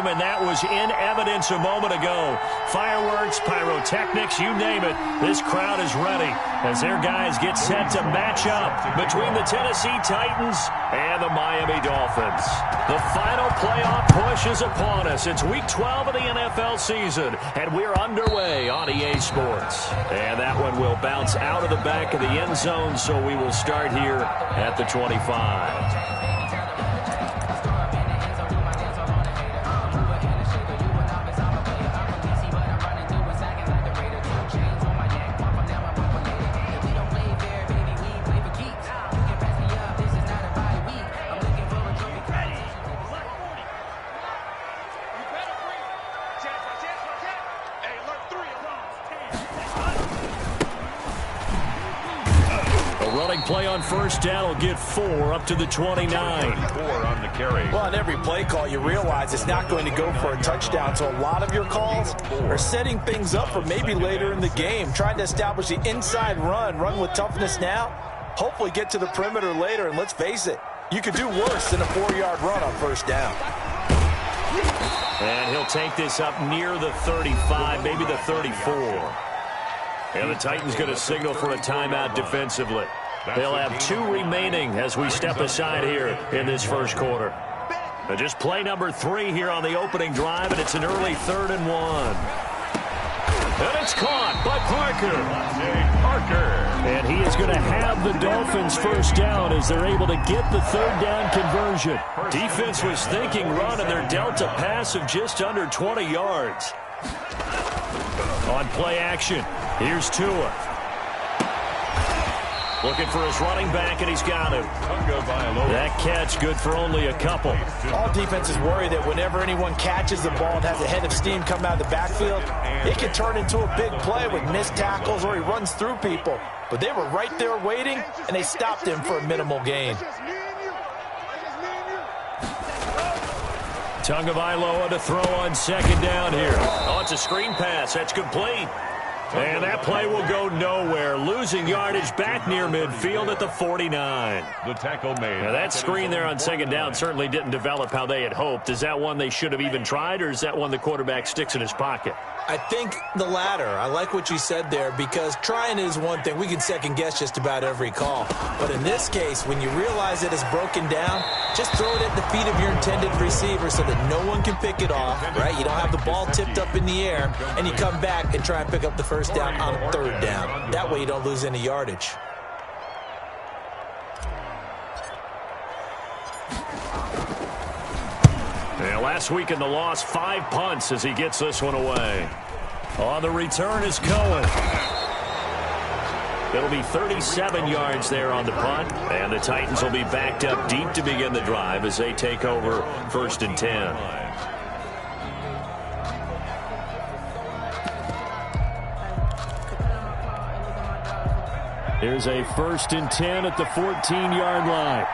game, and that was in evidence a moment ago. Fireworks, pyrotechnics, you name it. This crowd is ready as their guys get set to match up between the Tennessee Titans and the Miami Dolphins. The final playoff push is upon us. It's Week 12 of the NFL season, and we're underway on EA Sports. And that one will bounce out of the back of the end zone, so we will start here at the 25. Play on first down will get 4 up to the 29. 4 on the carry. Well, on every play call, you realize it's not going to go for a touchdown. So a lot of your calls are setting things up for maybe later in the game, trying to establish the inside run with toughness now, hopefully get to the perimeter later. And let's face it, you could do worse than a 4-yard run on first down. And he'll take this up near the 35, maybe the 34. And the Titans going to signal for a timeout defensively. They'll have 2 remaining as we step aside here in this first quarter. And just play number 3 here on the opening drive, and it's an early 3rd and 1. And it's caught by Parker. And he is going to have the Dolphins first down as they're able to get the 3rd down conversion. Defense was thinking run, and they're dealt a pass of just under 20 yards. On play action, here's Tua. Looking for his running back, and he's got him. That catch good for only a couple. All defenses worry that whenever anyone catches the ball and has a head of steam come out of the backfield, it can turn into a big play with missed tackles or he runs through people. But they were right there waiting, and they stopped him for a minimal gain. Tagovailoa to throw on second down here. Oh, it's a screen pass. That's complete. And that play will go nowhere. Losing yardage back near midfield at the 49. The tackle made. Now that screen there on second down certainly didn't develop how they had hoped. Is that one they should have even tried, or is that one the quarterback sticks in his pocket? I think the latter. I like what you said there, because trying is one thing. We can second guess just about every call. But in this case, when you realize it is broken down, just throw it at the feet of your intended receiver so that no one can pick it off, right? You don't have the ball tipped up in the air, and you come back and try and pick up the first down on 3rd down. That way you don't lose any yardage. Yeah, last week in the loss, 5 punts as he gets this one away. On the return is Cohen. It'll be 37 yards there on the punt, and the Titans will be backed up deep to begin the drive as they take over 1st and 10. Here's a 1st and 10 at the 14-yard line.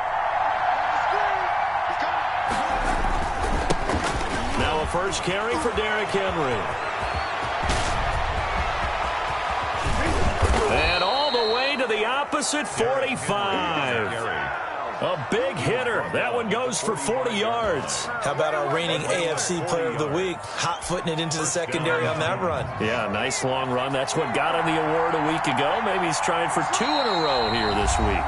Now a first carry for Derrick Henry. And all the way to the opposite 45. A big hitter. That one goes for 40 yards. How about our reigning AFC Player of the Week, hot-footing it into the secondary on that run? Yeah, nice long run. That's what got him the award a week ago. Maybe he's trying for 2 in a row here this week.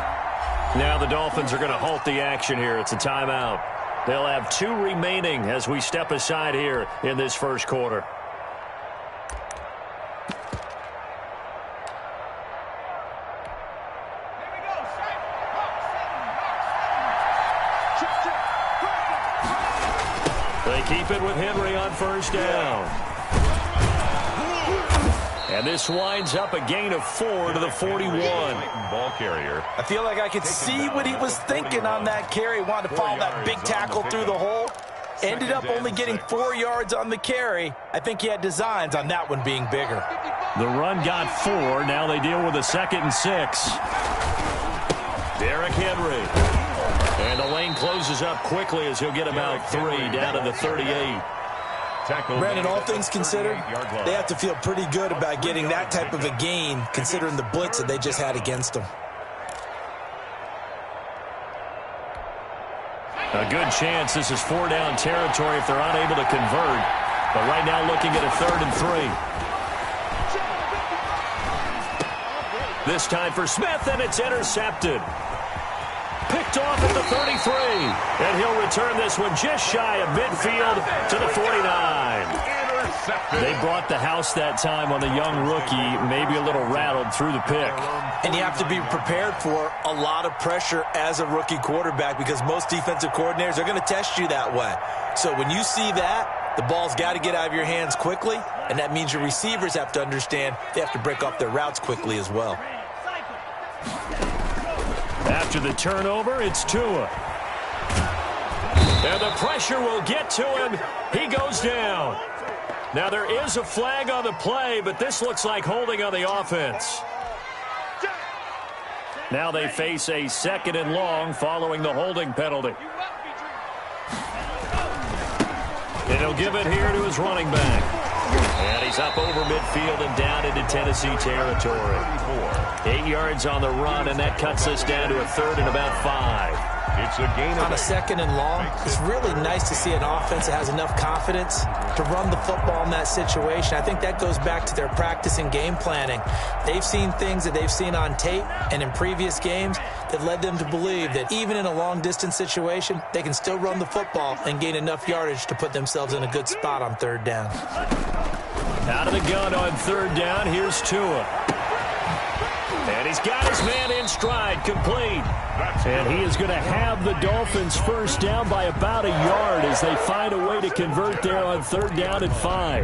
Now the Dolphins are going to halt the action here. It's a timeout. They'll have 2 remaining as we step aside here in this first quarter. They keep it with Henry on first down. And this winds up a gain of 4 to the 41. Ball carrier. I feel like I could see what he was thinking on that carry. Wanted to follow that big tackle through the hole. Ended up only getting 4 yards on the carry. I think he had designs on that one being bigger. The run got 4. Now they deal with a 2nd and 6. Derrick Henry. And the lane closes up quickly as he'll get about 3 down to the 38. Brandon, all things considered, they have to feel pretty good about getting that type of a gain, considering the blitz that they just had against them. A good chance this is 4-down territory if they're unable to convert. But right now looking at a 3rd and 3. This time for Smith, and it's intercepted. Picked off at the 33. And he'll return this one just shy of midfield to the 49. They brought the house that time on the young rookie, maybe a little rattled through the pick. And you have to be prepared for a lot of pressure as a rookie quarterback because most defensive coordinators are going to test you that way. So when you see that, the ball's got to get out of your hands quickly, and that means your receivers have to understand they have to break off their routes quickly as well. After the turnover, it's Tua. And the pressure will get to him. He goes down. Now there is a flag on the play, but this looks like holding on the offense. Now they face a 2nd and long following the holding penalty. And he'll give it here to his running back. And he's up over midfield and down into Tennessee territory. 8 yards on the run, and that cuts us down to a 3rd and about 5. It's a gain on a 2nd and long. It's really nice to see an offense that has enough confidence to run the football in that situation. I think that goes back to their practice and game planning. They've seen things that they've seen on tape and in previous games that led them to believe that even in a long-distance situation, they can still run the football and gain enough yardage to put themselves in a good spot on 3rd down. Out of the gun on 3rd down, here's Tua. And he's got his man in stride, complete. And he is going to have the Dolphins first down by about a yard as they find a way to convert there on 3rd down and 5.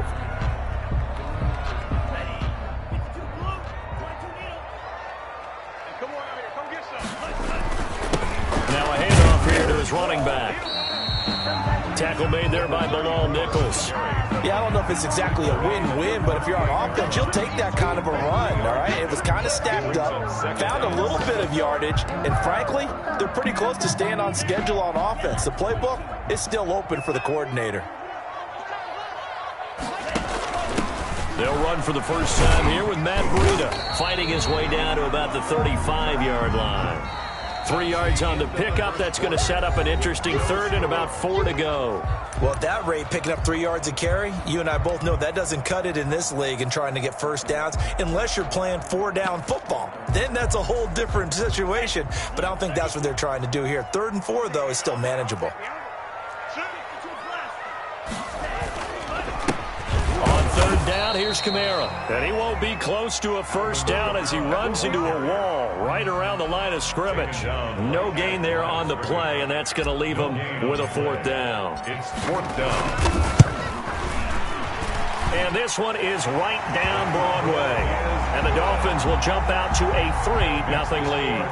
Now a handoff here to his running back. Tackle made there by Bilal Nichols. Yeah, I don't know if it's exactly a win-win, but if you're on offense, you'll take that kind of a run, all right? It was kind of stacked up, found a little bit of yardage, and frankly, they're pretty close to staying on schedule on offense. The playbook is still open for the coordinator. They'll run for the first time here with Matt Breida, fighting his way down to about the 35-yard line. 3 yards on the pickup. That's going to set up an interesting 3rd and about 4 to go. Well, at that rate, picking up 3 yards a carry, you and I both know that doesn't cut it in this league and trying to get first downs unless you're playing 4-down football. Then that's a whole different situation, but I don't think that's what they're trying to do here. 3rd and 4, though, is still manageable. On 3rd down, here's Kamara. And he won't be close to a first down as he runs into a wall right around the line of scrimmage. No gain there on the play, and that's going to leave him with a 4th down. It's 4th down. And this one is right down Broadway. And the Dolphins will jump out to a 3-0 lead.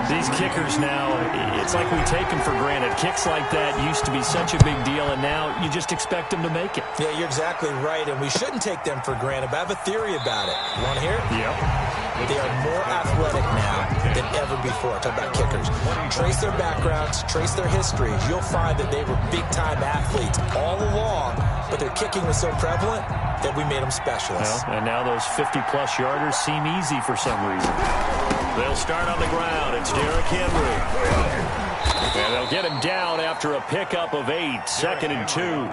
These kickers now, it's like we take them for granted. Kicks like that used to be such a big deal, and now you just expect them to make it. Yeah, you're exactly right, and we shouldn't take them for granted, but I have a theory about it. You want to hear it? Yep. They are more athletic now than ever before. Talk about kickers. Trace their backgrounds, trace their histories. You'll find that they were big-time athletes all along, but their kicking was so prevalent that we made them specialists. Well, and now those 50-plus yarders seem easy for some reason. They'll start on the ground. It's Derrick Henry. And they'll get him down after a pickup of 8, 2nd and 2.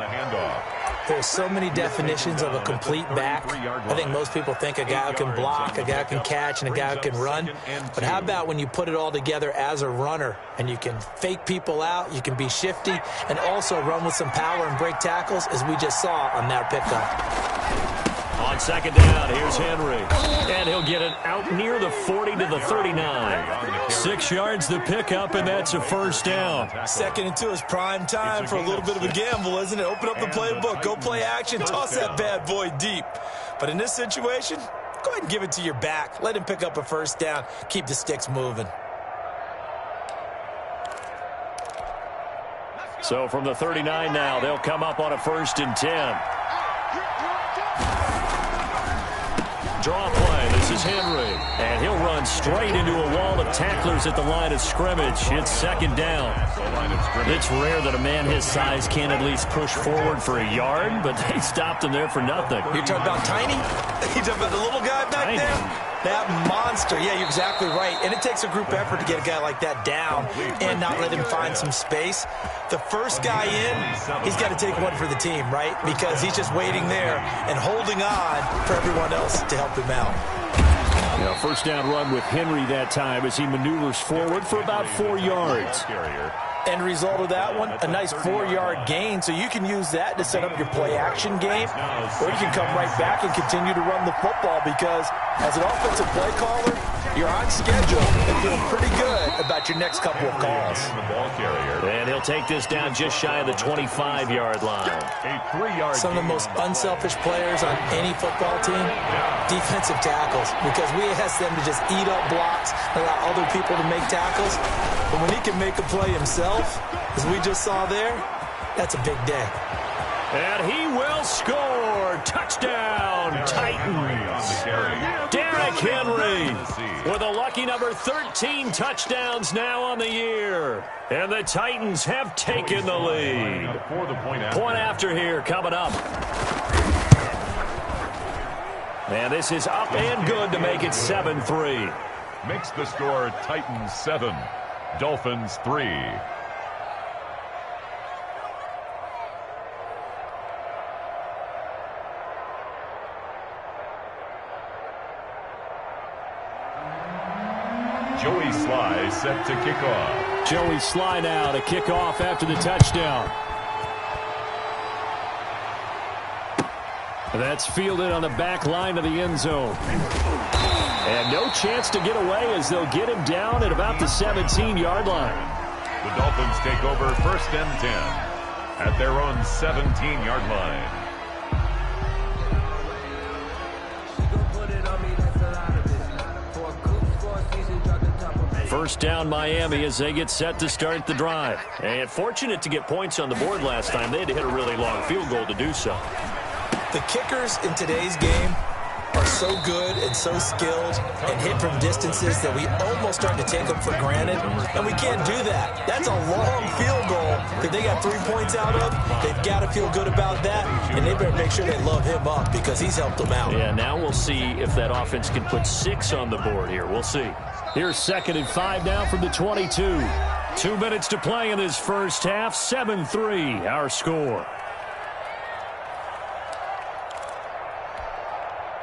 There's so many definitions of a complete back. I think most people think a guy who can block, a guy who can catch, and a guy who can run. But how about when you put it all together as a runner, and you can fake people out, you can be shifty, and also run with some power and break tackles, as we just saw on that pickup. On 2nd down, here's Henry. And he'll get it out near the 40 to the 39. 6 yards the pickup, and that's a first down. 2nd and 2 is prime time for a little bit of a gamble, isn't it? Open up the playbook, go play action, toss that bad boy deep. But in this situation, go ahead and give it to your back. Let him pick up a first down. Keep the sticks moving. So from the 39 now, they'll come up on a 1st and 10. Draw play. This is Henry. And he'll run straight into a wall of tacklers at the line of scrimmage. It's 2nd down. It's rare that a man his size can at least push forward for a yard, but they stopped him there for nothing. You're talking about tiny? You're talking about the little guy back there? That monster. Yeah, you're exactly right. And it takes a group effort to get a guy like that down and not let him find some space. The first guy in, he's got to take one for the team, right? Because he's just waiting there and holding on for everyone else to help him out. Yeah, first down run with Henry that time as he maneuvers forward for about 4 yards. End result of that one, a nice 4-yard gain, so you can use that to set up your play-action game, or you can come right back and continue to run the football because as an offensive play caller, you're on schedule and feeling pretty good about your next couple of calls. And he'll take this down just shy of the 25-yard line. Some of the most unselfish players on any football team, defensive tackles, because we ask them to just eat up blocks, allow other people to make tackles, but when he can make a play himself, as we just saw there, that's a big day. And he will score. Touchdown, Titans. Derrick Henry with a lucky number 13 touchdowns now on the year. And the Titans have taken the lead. Point after here coming up. And this is up and good to make it 7-3. Makes the score Titans 7, Dolphins 3. Joey Sly set to kick off. Joey Sly now to kick off after the touchdown. That's fielded on the back line of the end zone. And no chance to get away as they'll get him down at about the 17-yard line. The Dolphins take over 1st and 10 at their own 17-yard line. First down Miami as they get set to start the drive. And fortunate to get points on the board last time. They had to hit a really long field goal to do so. The kickers in today's game are so good and so skilled and hit from distances that we almost start to take them for granted, and we can't do that. That's a long field goal that they got 3 points out of. They've got to feel good about that, and they better make sure they love him up because he's helped them out. Yeah, now we'll see if that offense can put 6 on the board here. We'll see. Here's 2nd and 5 now from the 22. 2 minutes to play in this first half. 7-3, our score.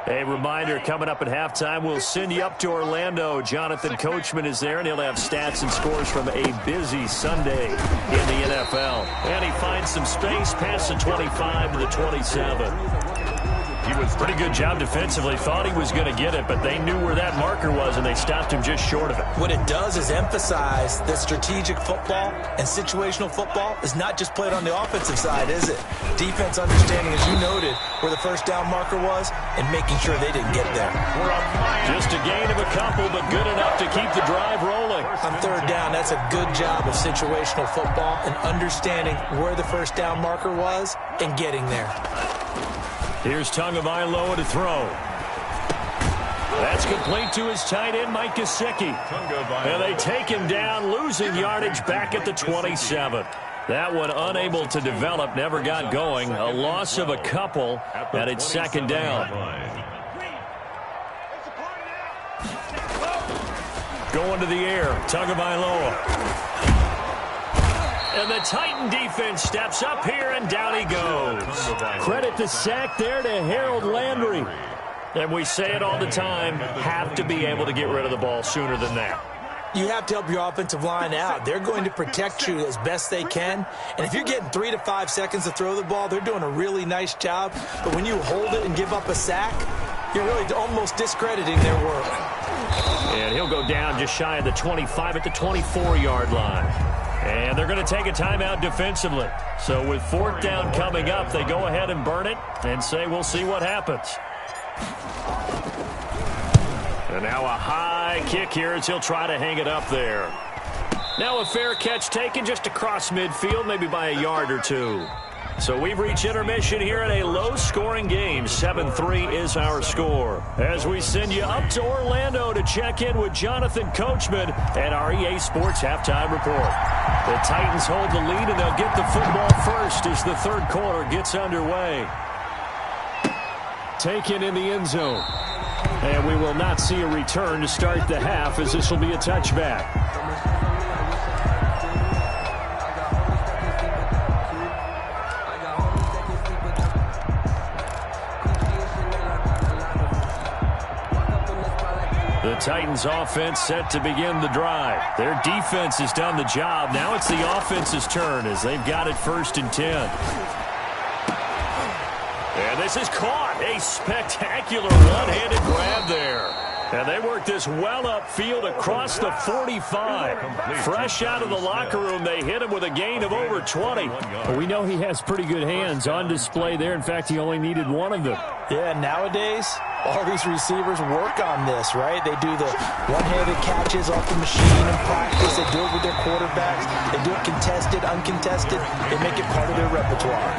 A reminder, coming up at halftime, we'll send you up to Orlando. Jonathan Coachman is there, and he'll have stats and scores from a busy Sunday in the NFL. And he finds some space past the 25 to the 27. He was pretty good job defensively. Thought he was going to get it, but they knew where that marker was, and they stopped him just short of it. What it does is emphasize that strategic football and situational football is not just played on the offensive side, is it? Defense understanding, as you noted, where the first down marker was and making sure they didn't get there. Just a gain of a couple, but good enough to keep the drive rolling. On 3rd down, that's a good job of situational football and understanding where the first down marker was and getting there. Here's Tagovailoa to throw. That's complete to his tight end, Mike Gesicki. And they take him down, losing yardage back at the 27. That one unable to develop, never got going. A loss of a couple, and it's 2nd down. Going to the air, Tagovailoa. And the Titan defense steps up here, and down he goes. Credit the sack there to Harold Landry. And we say it all the time, have to be able to get rid of the ball sooner than that. You have to help your offensive line out. They're going to protect you as best they can. And if you're getting 3 to 5 seconds to throw the ball, they're doing a really nice job. But when you hold it and give up a sack, you're really almost discrediting their work. And he'll go down just shy of the 25 at the 24-yard line. And they're going to take a timeout defensively. So with 4th down coming up, they go ahead and burn it and say we'll see what happens. And now a high kick here as he'll try to hang it up there. Now a fair catch taken just across midfield, maybe by a yard or 2. So we've reached intermission here in a low-scoring game. 7-3 is our score. As we send you up to Orlando to check in with Jonathan Coachman and our EA Sports Halftime Report. The Titans hold the lead, and they'll get the football first as the 3rd quarter gets underway. Taken in the end zone. And we will not see a return to start the half, as this will be a touchback. The Titans offense set to begin the drive. Their defense has done the job. Now it's the offense's turn as they've got it 1st and 10. And this is caught. A spectacular one-handed grab there. And they worked this well upfield across the 45. Fresh out of the locker room, they hit him with a gain of over 20. But we know he has pretty good hands on display there. In fact, he only needed one of them. Yeah, nowadays, all these receivers work on this, right? They do the one-handed catches off the machine in practice. They do it with their quarterbacks. They do it contested, uncontested. They make it part of their repertoire.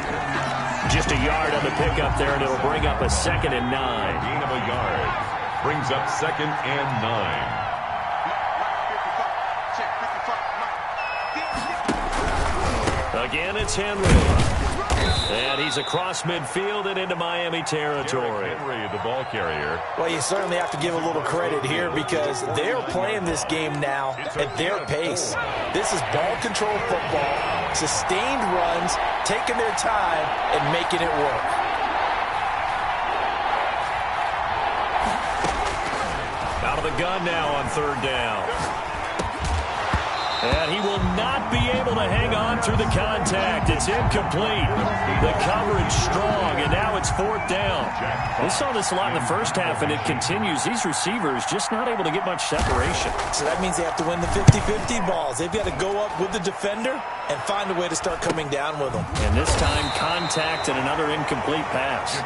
Just a yard on the pickup there, and it'll bring up a 2nd and 9. Gain of a yard. Brings up 2nd and 9. Again, it's Henry. And he's across midfield and into Miami territory. Henry, the ball carrier. Well, you certainly have to give a little credit here because they're playing this game now at their pace. This is ball control football, sustained runs, taking their time and making it work. Out of the gun now on 3rd down. And he will not be able to hang on through the contact. It's incomplete. The coverage strong, and now it's 4th down. We saw this a lot in the first half, and it continues. These receivers just not able to get much separation. So that means they have to win the 50-50 balls. They've got to go up with the defender and find a way to start coming down with them. And this time, contact and another incomplete pass.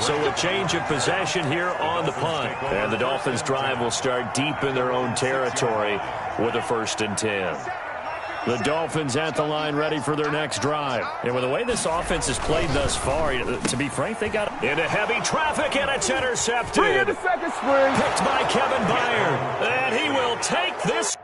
So a change of possession here on the punt. And the Dolphins' drive will start deep in their own territory with a 1st and 10. The Dolphins at the line ready for their next drive. And with the way this offense has played thus far, to be frank, they got into heavy traffic, and it's intercepted. Bring in the second string. Picked by Kevin Byard. And he will take this.